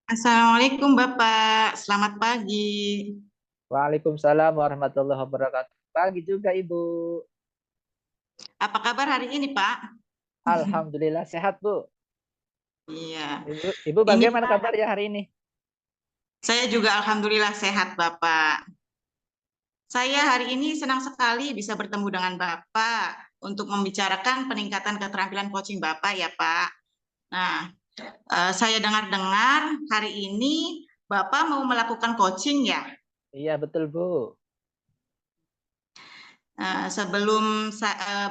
Assalamualaikum Bapak, selamat pagi. Waalaikumsalam warahmatullahi wabarakatuh. Pagi juga Ibu. Apa kabar hari ini Pak? Alhamdulillah sehat Bu. Iya, Ibu ini bagaimana Pak, kabar ya hari ini? saya juga Alhamdulillah sehat Bapak. Saya hari ini senang sekali bisa bertemu dengan Bapak untuk membicarakan peningkatan keterampilan coaching Bapak ya Pak. Nah, saya dengar-dengar hari ini Bapak mau melakukan coaching ya. Iya betul Bu. Sebelum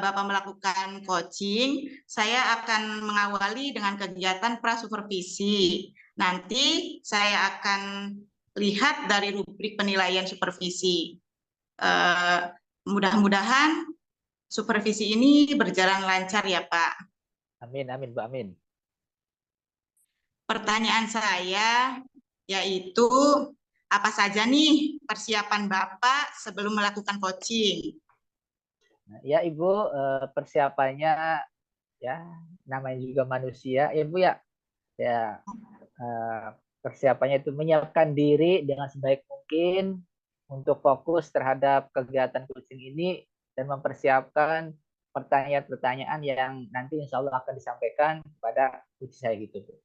Bapak melakukan coaching, saya akan mengawali dengan kegiatan prasupervisi. Nanti saya akan lihat dari rubrik penilaian supervisi. Eh, Mudah-mudahan supervisi ini berjalan lancar ya, Pak. Amin amin Bu amin. Pertanyaan saya yaitu apa saja nih persiapan Bapak sebelum melakukan coaching? Nah, ya Ibu persiapannya ya namanya juga manusia ya Bu ya. Ya eh, persiapannya itu menyiapkan diri dengan sebaik mungkin untuk fokus terhadap kegiatan coaching ini dan mempersiapkan pertanyaan-pertanyaan yang nanti insya Allah akan disampaikan kepada coach saya gitu Bu.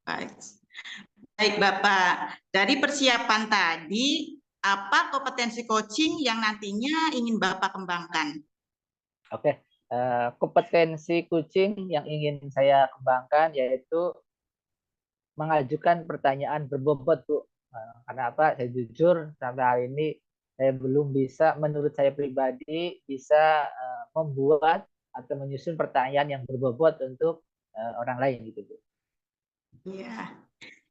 Baik. Baik, Bapak. Dari persiapan tadi, apa kompetensi coaching yang nantinya ingin Bapak kembangkan? Oke, kompetensi coaching yang ingin saya kembangkan yaitu mengajukan pertanyaan berbobot, Bu. Karena apa? Saya jujur sampai hari ini saya belum bisa, menurut saya pribadi, bisa membuat atau menyusun pertanyaan yang berbobot untuk orang lain gitu, Bu. Iya,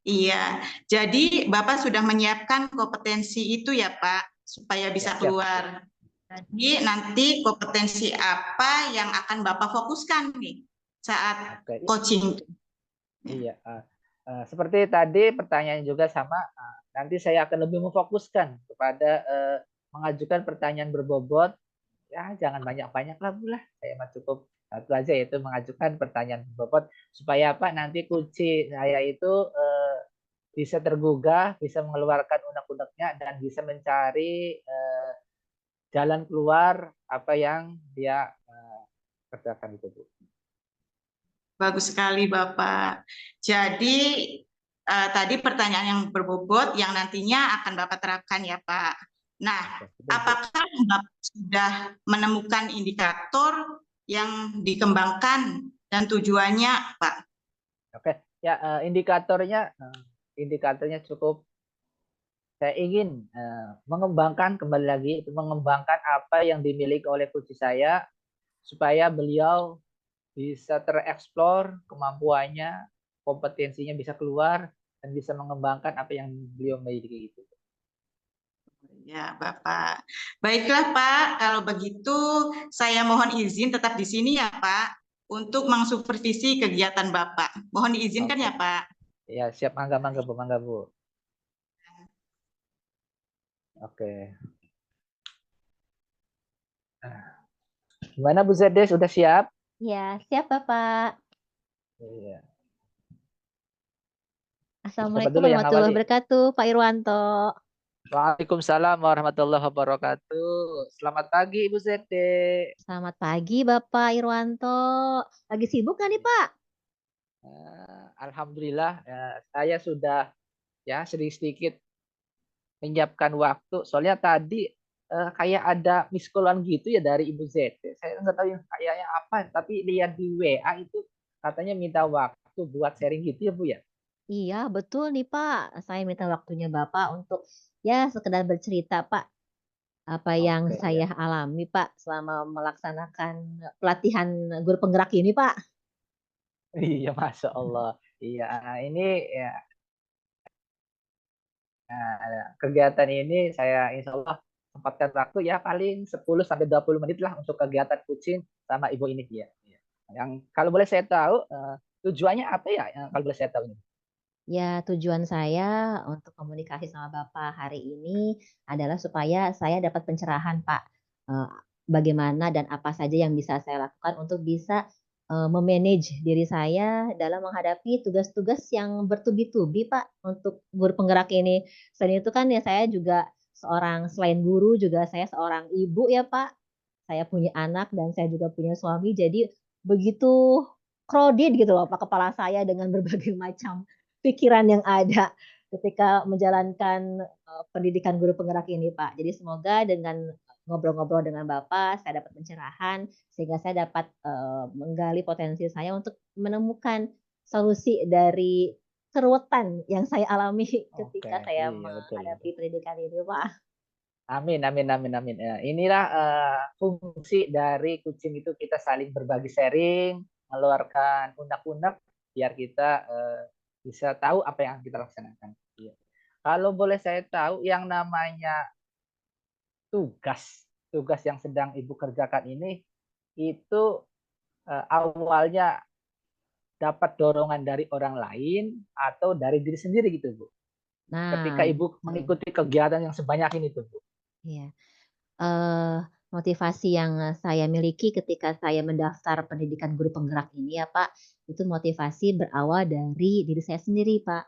iya. Jadi Bapak sudah menyiapkan kompetensi itu ya, Pak, supaya Ya, bisa siap, keluar. siap. Jadi nanti kompetensi apa yang akan Bapak fokuskan nih saat Oke, coaching? iya. Seperti tadi pertanyaan juga sama. Nanti saya akan lebih memfokuskan kepada mengajukan pertanyaan berbobot. Ya jangan banyak-banyak lah Bu lah, saya mah cukup satu aja, yaitu mengajukan pertanyaan berbobot supaya apa, nanti kunci saya itu bisa tergugah, bisa mengeluarkan unek-uneknya dan bisa mencari jalan keluar apa yang dia kerjakan itu Bu. Bagus sekali, Bapak. Jadi tadi pertanyaan yang berbobot yang nantinya akan Bapak terapkan ya, Pak. Nah, Oke, betul Bu. apakah Bapak sudah menemukan indikator yang dikembangkan dan tujuannya, Pak? Oke, ya indikatornya cukup. Saya ingin mengembangkan, kembali lagi itu mengembangkan apa yang dimiliki oleh coach saya supaya beliau bisa tereksplor kemampuannya, kompetensinya bisa keluar dan bisa mengembangkan apa yang beliau miliki itu. Ya, Bapak. Baiklah, Pak. Kalau begitu, saya mohon izin tetap di sini ya, Pak, untuk mengsupervisi kegiatan Bapak. Mohon diizinkan Oke, ya, Pak. ya siap, mangga mangga Bu, mangga Bu. Oke, gimana Bu Zede, sudah siap? Ya, siap Bapak. Iya. Siapa Assalamualaikum dulu yang warahmatullahi awali? wabarakatuh, Pak Irwanto. Waalaikumsalam warahmatullahi wabarakatuh. Selamat pagi Ibu Zede. Selamat pagi Bapak Irwanto. Lagi sibuk nggak nih Pak? Alhamdulillah saya sudah ya sedikit-sedikit menyiapkan waktu. Soalnya tadi kayak ada miskolan gitu ya dari Ibu Z. Saya nggak tahu yang kayaknya apa, tapi lihat di WA itu katanya minta waktu buat sharing gitu ya Bu ya. Iya, betul nih Pak. Saya minta waktunya Bapak untuk ya sekedar bercerita Pak. Apa yang Oke saya ya. alami Pak selama melaksanakan pelatihan guru penggerak ini Pak. Iya Masya Allah. Iya ini ya kegiatan ini saya insya Allah sempatkan waktu ya paling 10 sampai 20 menit lah untuk kegiatan coaching sama Ibu ini ya. Iya. Yang kalau boleh saya tahu tujuannya apa ya, kalau boleh saya tahu ini? Ya, tujuan saya untuk komunikasi sama Bapak hari ini adalah supaya saya dapat pencerahan, Pak. Bagaimana dan apa saja yang bisa saya lakukan untuk bisa memanage diri saya dalam menghadapi tugas-tugas yang bertubi-tubi, Pak, untuk guru penggerak ini. Selain itu kan ya saya juga selain guru juga saya seorang ibu ya, Pak. Saya punya anak dan saya juga punya suami, jadi begitu crowded gitu loh, Pak, kepala saya dengan berbagai macam pikiran yang ada ketika menjalankan, pendidikan guru penggerak ini, Pak. Jadi semoga dengan ngobrol-ngobrol dengan Bapak, saya dapat pencerahan sehingga saya dapat, menggali potensi saya untuk menemukan solusi dari keruwetan yang saya alami Oke, ketika saya iya betul, betul. menghadapi pendidikan ini, Pak. Amin, amin, amin, amin. Ya, inilah fungsi dari kucing itu kita saling berbagi sharing, mengeluarkan unek-unek biar kita bisa tahu apa yang kita laksanakan. Iya. Kalau boleh saya tahu yang namanya tugas yang sedang Ibu kerjakan ini itu awalnya dapat dorongan dari orang lain atau dari diri sendiri gitu, Bu? Ketika Nah, Ibu gitu. mengikuti kegiatan yang sebanyak ini tuh, Bu. Iya. Eee, Motivasi yang saya miliki ketika saya mendaftar pendidikan guru penggerak ini ya, Pak, itu motivasi berawal dari diri saya sendiri, Pak.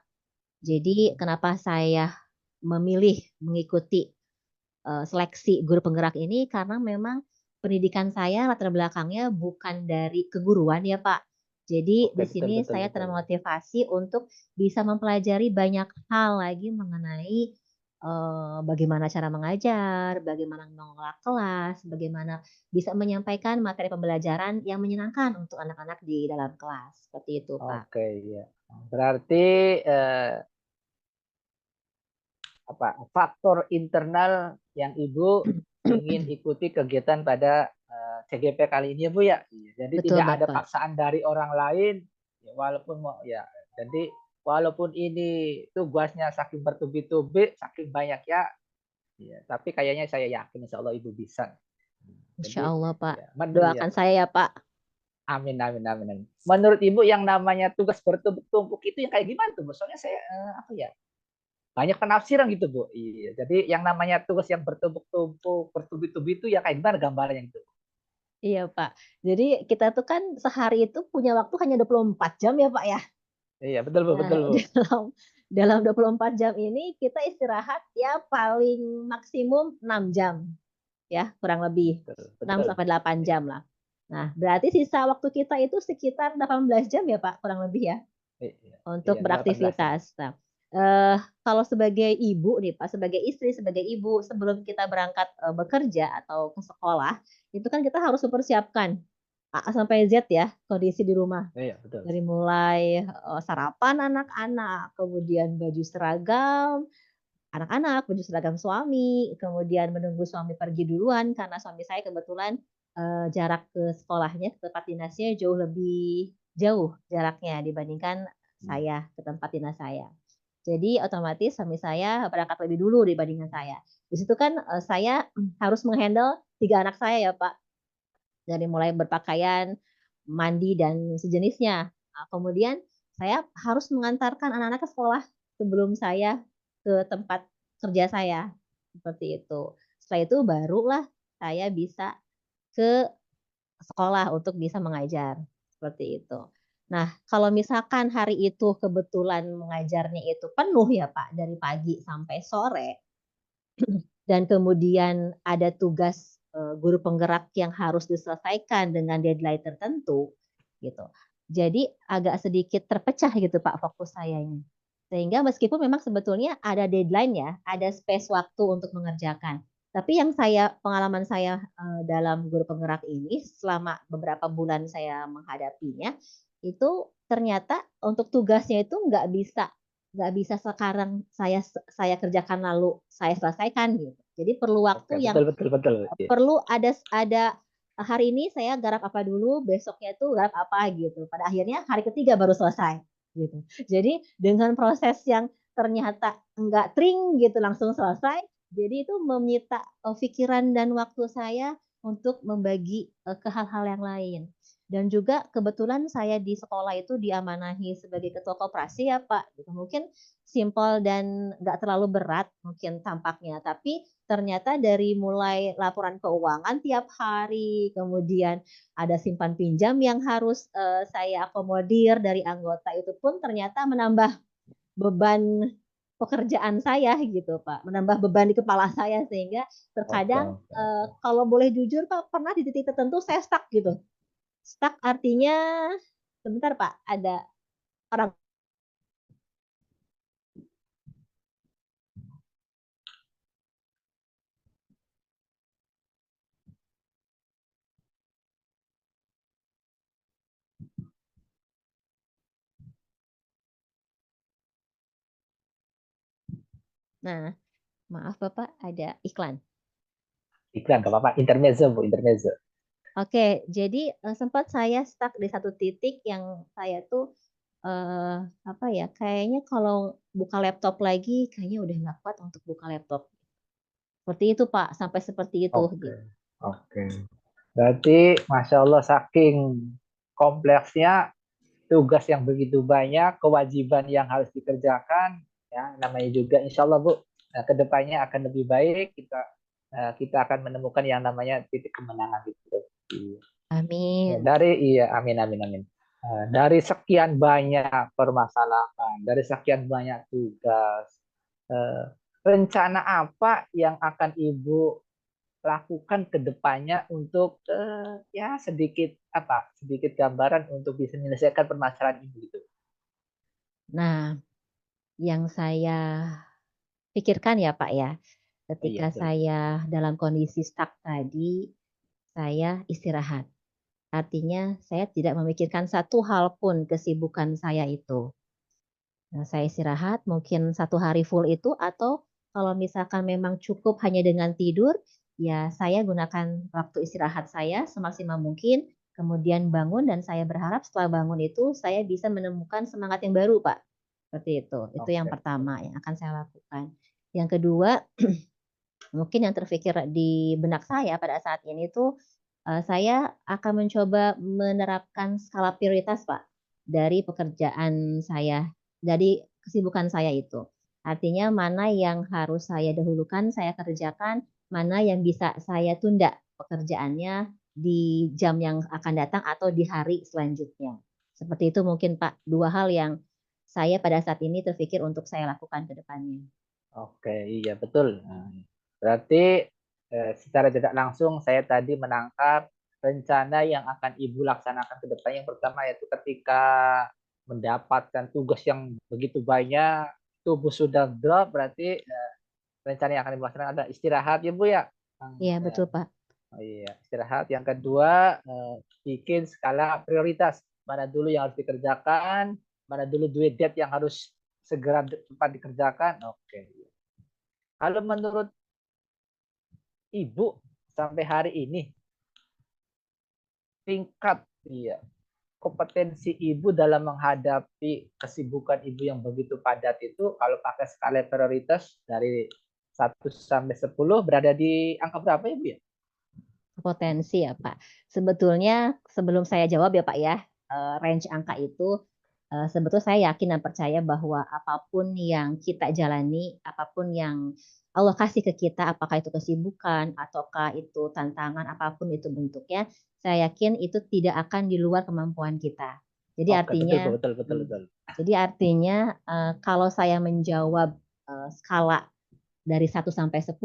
Jadi kenapa saya memilih mengikuti, seleksi guru penggerak ini karena memang pendidikan saya latar belakangnya bukan dari keguruan ya, Pak. Jadi Oke, di betul, sini betul, saya betul. termotivasi untuk bisa mempelajari banyak hal lagi mengenai, bagaimana cara mengajar, bagaimana mengelola kelas, bagaimana bisa menyampaikan materi pembelajaran yang menyenangkan untuk anak-anak di dalam kelas, seperti itu, Pak. Oke, iya. Berarti eh, faktor internal yang Ibu ingin ikuti kegiatan pada CGP kali ini ya Bu ya. Iya. Jadi Betul, tidak ada Bapak. paksaan dari orang lain, ya, walaupun mau ya. Jadi walaupun ini tugasnya saking bertubi-tubi, saking banyak ya, ya. Tapi kayaknya saya yakin Insya Allah Ibu bisa. Insya Jadi Allah, Pak. ya, ya, Doakan saya ya, Pak. amin, amin, amin, amin. Menurut Ibu yang namanya tugas bertumpuk-tumpuk itu yang kayak gimana tuh Bu? Soalnya saya apa ya? Banyak penafsiran gitu, Bu. Iya. Jadi yang namanya tugas yang bertumpuk-tumpuk, bertubi-tubi itu ya kayak gimana gambarnya gitu? Iya, Pak. Jadi kita tuh kan sehari itu punya waktu hanya 24 jam ya, Pak, ya. Iya, betul, Bu, Nah, betul, Bu. dalam 24 jam ini kita istirahat ya paling maksimum 6 jam ya, kurang lebih Betul, 6 betul. sampai 8 Iya, jam lah. Nah, berarti sisa waktu kita itu sekitar 18 jam ya, Pak, kurang lebih ya? iya, Untuk iya, 18 jam. beraktivitas. Nah, eee, kalau sebagai ibu nih, Pak, sebagai istri, sebagai ibu, sebelum kita berangkat, bekerja atau ke sekolah, itu kan kita harus mempersiapkan A sampai Z ya, kondisi di rumah. Iya, betul. Dari mulai, sarapan anak-anak, kemudian baju seragam anak-anak, baju seragam suami, kemudian menunggu suami pergi duluan karena suami saya kebetulan, jarak ke sekolahnya, ke tempat dinasnya jauh lebih jauh jaraknya dibandingkan Hmm. saya ke tempat dinas saya. Jadi otomatis suami saya berangkat lebih dulu dibandingkan saya. Di situ kan, saya harus meng-handle 3 anak saya ya, Pak, dari mulai berpakaian, mandi, dan sejenisnya. Nah, kemudian saya harus mengantarkan anak-anak ke sekolah sebelum saya ke tempat kerja saya, seperti itu. Setelah itu barulah saya bisa ke sekolah untuk bisa mengajar, seperti itu. Nah, kalau misalkan hari itu kebetulan mengajarnya itu penuh ya Pak, dari pagi sampai sore, dan kemudian ada tugas, guru penggerak yang harus diselesaikan dengan deadline tertentu, gitu. Jadi agak sedikit terpecah gitu Pak fokus saya ini. Sehingga meskipun memang sebetulnya ada deadline ya, ada space waktu untuk mengerjakan. Tapi yang pengalaman saya, dalam guru penggerak ini selama beberapa bulan saya menghadapinya, itu ternyata untuk tugasnya itu nggak bisa sekarang saya kerjakan lalu saya selesaikan gitu. Jadi perlu Oke, waktu yang betul, betul, betul. Iya. perlu ada hari ini saya garap apa dulu, besoknya itu garap apa gitu. Pada akhirnya hari ketiga baru selesai gitu. Jadi dengan proses yang ternyata enggak tring gitu langsung selesai, jadi itu menyita, pikiran dan waktu saya untuk membagi, ke hal-hal yang lain. Dan juga kebetulan saya di sekolah itu diamanahi sebagai ketua koperasi ya Pak. Gitu. Mungkin simpel dan nggak terlalu berat mungkin tampaknya. Tapi ternyata dari mulai laporan keuangan tiap hari, kemudian ada simpan pinjam yang harus saya akomodir dari anggota itu pun ternyata menambah beban pekerjaan saya gitu Pak, menambah beban di kepala saya sehingga Oke, terkadang oke. kalau boleh jujur Pak, pernah di titik tertentu saya stuck gitu. Stuck artinya sebentar Pak, ada orang. Nah, maaf Bapak, ada iklan. Iklan, nggak apa-apa. Intermezzo, Bu, intermezzo. Oke, jadi sempat saya stuck di satu titik yang saya tuh apa ya, kayaknya kalau buka laptop lagi kayaknya udah nggak kuat untuk buka laptop. Seperti itu Pak, sampai seperti itu Oke, gitu. oke. Berarti, Masya Allah, saking kompleksnya tugas yang begitu banyak, kewajiban yang harus dikerjakan, ya namanya juga, Insya Allah Bu, ke depannya akan lebih baik. Kita akan menemukan yang namanya titik kemenangan gitu. Ya, Amin. amin amin amin. Dari sekian banyak permasalahan, dari sekian banyak tugas, eh, rencana apa yang akan Ibu lakukan ke depannya untuk ya sedikit gambaran untuk bisa menyelesaikan permasalahan ini gitu. Nah, yang saya pikirkan ya Pak ya, Iya ketika betul. saya dalam kondisi stuck tadi, saya istirahat. Artinya saya tidak memikirkan satu hal pun kesibukan saya itu. Nah, saya istirahat mungkin satu hari full itu atau kalau misalkan memang cukup hanya dengan tidur, ya saya gunakan waktu istirahat saya semaksimal mungkin, kemudian bangun dan saya berharap setelah bangun itu saya bisa menemukan semangat yang baru, Pak. Seperti itu. Itu yang Oke. pertama yang akan saya lakukan. Yang kedua, mungkin yang terfikir di benak saya pada saat ini tuh saya akan mencoba menerapkan skala prioritas, Pak, dari pekerjaan saya, dari kesibukan saya itu. Artinya mana yang harus saya dahulukan, saya kerjakan, mana yang bisa saya tunda pekerjaannya di jam yang akan datang atau di hari selanjutnya. Seperti itu mungkin, Pak, dua hal yang saya pada saat ini terfikir untuk saya lakukan ke depannya. Oke, iya betul. Nah, berarti secara tidak langsung saya tadi menangkap rencana yang akan Ibu laksanakan ke depan. Yang pertama yaitu ketika mendapatkan tugas yang begitu banyak, tubuh sudah drop, berarti rencana yang akan Ibu laksanakan adalah istirahat ya Bu ya. Iya, betul, Pak. Oh, iya, istirahat. Yang kedua, bikin skala prioritas. Mana dulu yang harus dikerjakan, mana dulu duit debt yang harus segera cepat dikerjakan. Oke. Kalau menurut Ibu sampai hari ini tingkat kompetensi Ibu dalam menghadapi kesibukan Ibu yang begitu padat itu kalau pakai skala prioritas dari 1 sampai 10 berada di angka berapa ya Bu ya? Potensi ya Pak. Sebetulnya sebelum saya jawab ya Pak ya, range angka itu sebetulnya saya yakin dan percaya bahwa apapun yang kita jalani, apapun yang Allah kasih ke kita, apakah itu kesibukan ataukah itu tantangan, apapun itu bentuknya, saya yakin itu tidak akan di luar kemampuan kita. Jadi Oke, betul artinya, betul betul betul. kalau saya menjawab skala dari 1 sampai 10,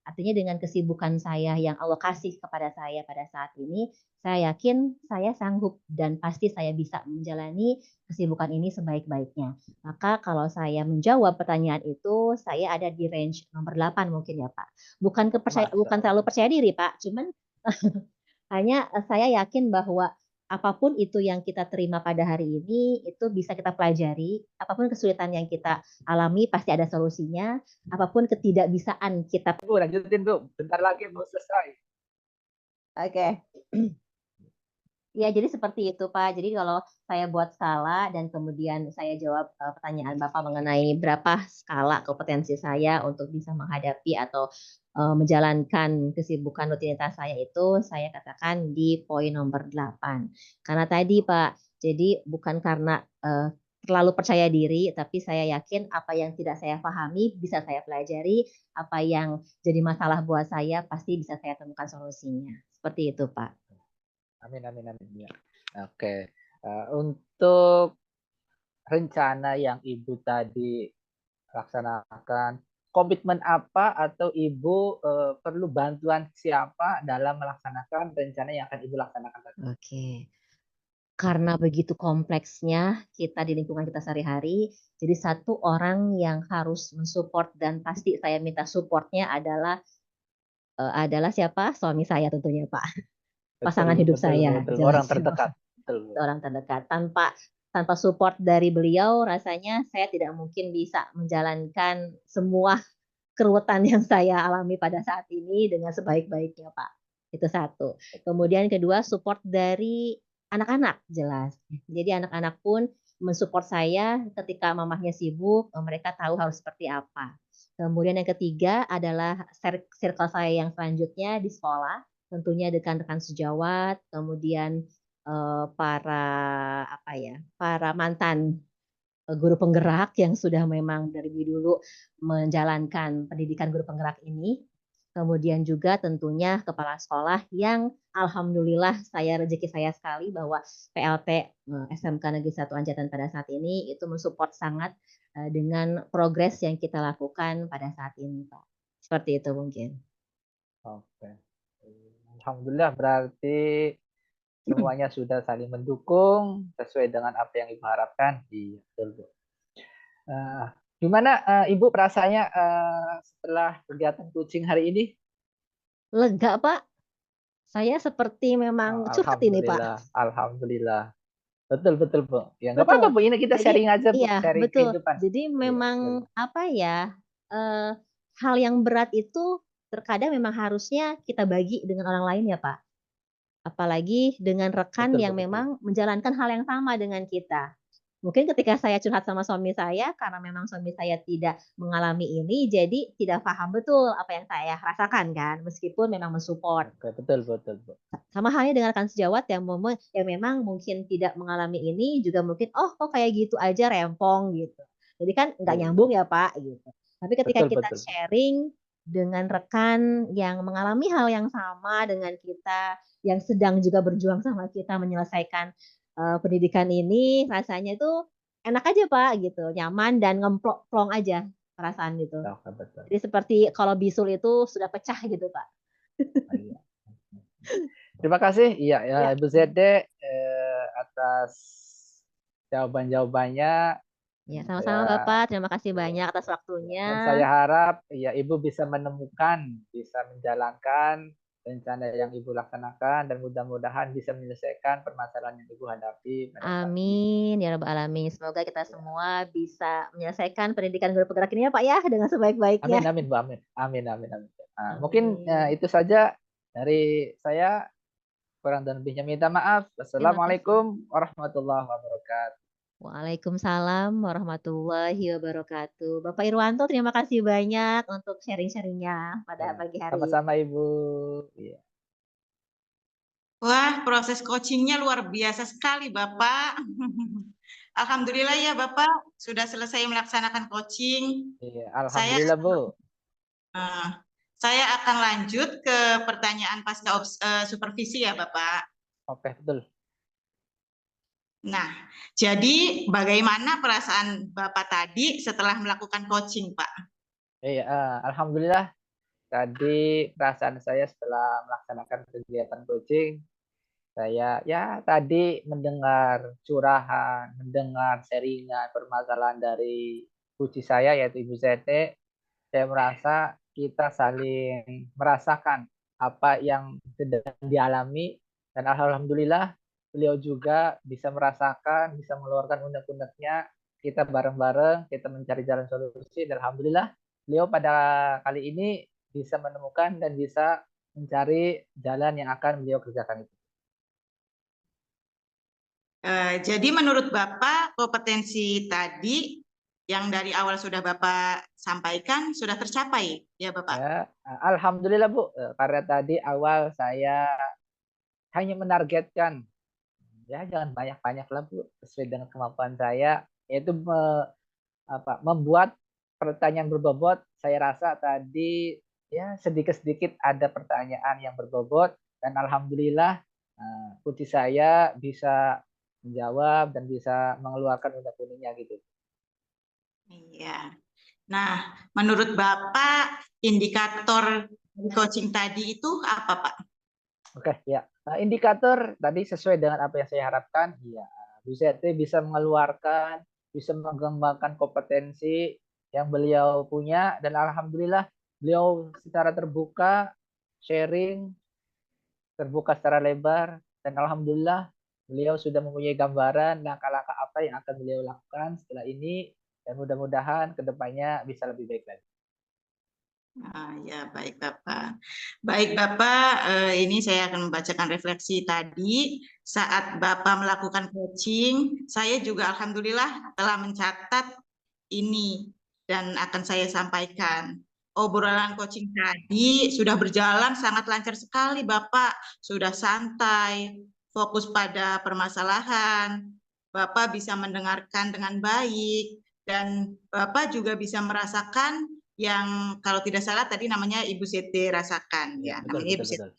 artinya dengan kesibukan saya yang Allah kasih kepada saya pada saat ini, saya yakin saya sanggup dan pasti saya bisa menjalani kesibukan ini sebaik-baiknya. Maka kalau saya menjawab pertanyaan itu, saya ada di range nomor 8 mungkin ya Pak. Masya Bukan terlalu Allah. percaya diri Pak, cuman hanya saya yakin bahwa apapun itu yang kita terima pada hari ini, itu bisa kita pelajari. Apapun kesulitan yang kita alami, pasti ada solusinya. Apapun ketidakbisaan kita. Bu, lanjutin Bu. Bentar lagi mau selesai. Oke. Ya, jadi seperti itu, Pak. Jadi kalau saya buat skala dan kemudian saya jawab pertanyaan Bapak mengenai berapa skala kompetensi saya untuk bisa menghadapi atau menjalankan kesibukan rutinitas saya itu saya katakan di poin nomor 8. Karena tadi Pak, jadi bukan karena terlalu percaya diri, tapi saya yakin apa yang tidak saya pahami bisa saya pelajari, apa yang jadi masalah buat saya pasti bisa saya temukan solusinya. Seperti itu, Pak. Amin, amin, amin. Ya. Oke. Untuk rencana yang Ibu tadi laksanakan, komitmen apa atau Ibu perlu bantuan siapa dalam melaksanakan rencana yang akan Ibu laksanakan tadi? Oke. Karena begitu kompleksnya kita di lingkungan kita sehari-hari, jadi satu orang yang harus mensupport dan pasti saya minta supportnya adalah siapa? Suami saya tentunya, Pak. Betul, Pasangan hidup betul, saya, betul. jelas Orang terdekat. Betul, Bu. orang terdekat. Tanpa support dari beliau, rasanya saya tidak mungkin bisa menjalankan semua keruwetan yang saya alami pada saat ini dengan sebaik-baiknya, Pak. Itu satu. Kemudian kedua, support dari anak-anak, jelas. Jadi anak-anak pun mensupport saya ketika mamahnya sibuk, mereka tahu harus seperti apa. Kemudian yang ketiga adalah circle saya yang selanjutnya di sekolah, tentunya rekan-rekan sejawat, kemudian para mantan guru penggerak yang sudah memang dari dulu menjalankan pendidikan guru penggerak ini. Kemudian juga tentunya kepala sekolah yang alhamdulillah rezeki saya sekali bahwa PLT SMK Negeri 1 Anjatan pada saat ini itu mensupport sangat dengan progres yang kita lakukan pada saat ini, Pak. Seperti itu mungkin. Oke. Alhamdulillah berarti semuanya sudah saling mendukung sesuai dengan apa yang Ibu harapkan. Iya, betul, Bu. Gimana Ibu perasaannya setelah kegiatan coaching hari ini? Lega, Pak. Saya seperti memang curhat ini, Pak. Alhamdulillah, alhamdulillah. Betul, betul, Bu. Ya nggak apa-apa, Betul. Bu. Ini kita Jadi sharing aja, Bu. iya, Sharing betul. kehidupan. Jadi Iya, betul. memang hal yang berat itu terkadang memang harusnya kita bagi dengan orang lain ya, Pak. Apalagi dengan rekan Betul, Bu, yang betul. memang menjalankan hal yang sama dengan kita. Mungkin ketika saya curhat sama suami saya, karena memang suami saya tidak mengalami ini, jadi tidak paham betul apa yang saya rasakan kan, meskipun memang mensupport. Oke, betul, betul, Bu. Sama halnya dengan rekan sejawat yang memang mungkin tidak mengalami ini juga mungkin, oh kok kayak gitu aja rempong gitu. Jadi kan nggak Iya, nyambung ya Pak gitu. Tapi ketika betul, kita betul. sharing dengan rekan yang mengalami hal yang sama dengan kita, yang sedang juga berjuang sama kita menyelesaikan pendidikan ini, rasanya itu enak aja Pak gitu, nyaman dan ngemplok-plong aja perasaan gitu. Oke, betul. Jadi seperti kalau bisul itu sudah pecah gitu Pak. Iya. Terima kasih, iya ya, Ya. Ibu Zede atas jawaban-jawabannya. Ya, sama-sama Ya, Bapak. Terima kasih iya. banyak atas waktunya. Dan saya harap ya Ibu bisa menemukan, bisa menjalankan rencana yang Ibu laksanakan dan mudah-mudahan bisa menyelesaikan permasalahan yang Ibu hadapi pada saat ini. Amin ya rabbal alamin. Semoga kita Ya. semua bisa menyelesaikan pendidikan guru penggerak ini ya Pak ya dengan sebaik-baiknya. Amin, amin, Bu, amin. Amin, amin, amin. Nah, mungkin Amin. itu saja dari saya. Kurang dan lebihnya minta maaf. Terima kasih. Wassalamualaikum warahmatullahi wabarakatuh. Waalaikumsalam warahmatullahi wabarakatuh. Bapak Irwanto, terima kasih banyak untuk sharing-sharingnya pada Ya, pagi hari sama-sama ini. Ibu. Ya. Wah, proses coachingnya luar biasa sekali, Bapak. Alhamdulillah ya, Bapak sudah selesai melaksanakan coaching. Iya, Saya alhamdulillah Bu. eh, saya akan lanjut ke pertanyaan pasca supervisi ya, Bapak. Oke, betul. Nah, jadi bagaimana perasaan Bapak tadi setelah melakukan coaching, Pak? Iya, alhamdulillah tadi perasaan saya setelah melaksanakan kegiatan coaching, saya ya tadi mendengar curahan, mendengar sharingan permasalahan dari coach saya yaitu Ibu Zete, saya merasa kita saling merasakan apa yang sedang dialami dan alhamdulillah beliau juga bisa merasakan, bisa mengeluarkan unek-uneknya. Kita bareng-bareng, kita mencari jalan solusi dan alhamdulillah beliau pada kali ini bisa menemukan dan bisa mencari jalan yang akan beliau kerjakan itu. Jadi menurut Bapak kompetensi tadi yang dari awal sudah Bapak sampaikan sudah tercapai ya Bapak? Ya, alhamdulillah Bu, karena tadi awal saya hanya menargetkan, ya jangan banyak-banyak lah Bu, sesuai dengan kemampuan saya, yaitu membuat pertanyaan berbobot. Saya rasa tadi ya sedikit-sedikit ada pertanyaan yang berbobot, dan alhamdulillah putri saya bisa menjawab dan bisa mengeluarkan unek-uneknya gitu. Iya. Nah, menurut Bapak indikator coaching tadi itu apa Pak? Oke, ya. Indikator tadi sesuai dengan apa yang saya harapkan. Iya, Bu Seti bisa mengeluarkan, bisa mengembangkan kompetensi yang beliau punya, dan alhamdulillah beliau secara terbuka sharing, terbuka secara lebar, dan alhamdulillah beliau sudah mempunyai gambaran langkah-langkah apa yang akan beliau lakukan setelah ini, dan mudah-mudahan kedepannya bisa lebih baik lagi. Ya, baik Bapak. Baik Bapak, ini saya akan membacakan refleksi tadi. Saat Bapak melakukan coaching, saya juga alhamdulillah telah mencatat ini dan akan saya sampaikan. Obrolan coaching tadi sudah berjalan sangat lancar sekali Bapak, sudah santai, fokus pada permasalahan. Bapak bisa mendengarkan dengan baik dan Bapak juga bisa merasakan yang kalau tidak salah tadi namanya Ibu Siti rasakan ya, Betul, namanya Ibu betul, Siti. betul.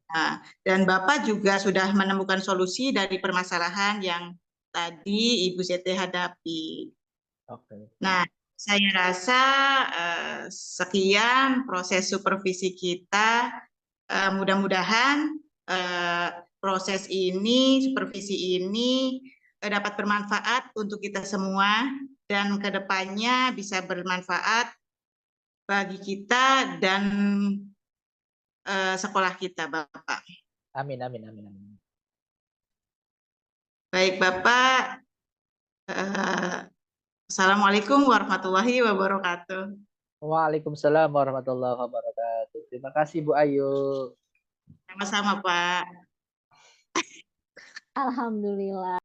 Nah, dan Bapak juga sudah menemukan solusi dari permasalahan yang tadi Ibu Siti hadapi. Oke. Nah, saya rasa sekian proses supervisi kita. Mudah-mudahan proses ini, supervisi ini dapat bermanfaat untuk kita semua dan kedepannya bisa bermanfaat bagi kita dan sekolah kita, Bapak. Amin, amin, amin, amin. Baik, Bapak. Assalamualaikum warahmatullahi wabarakatuh. Waalaikumsalam warahmatullahi wabarakatuh. Terima kasih Bu Ayu. Sama-sama, Pak. Alhamdulillah.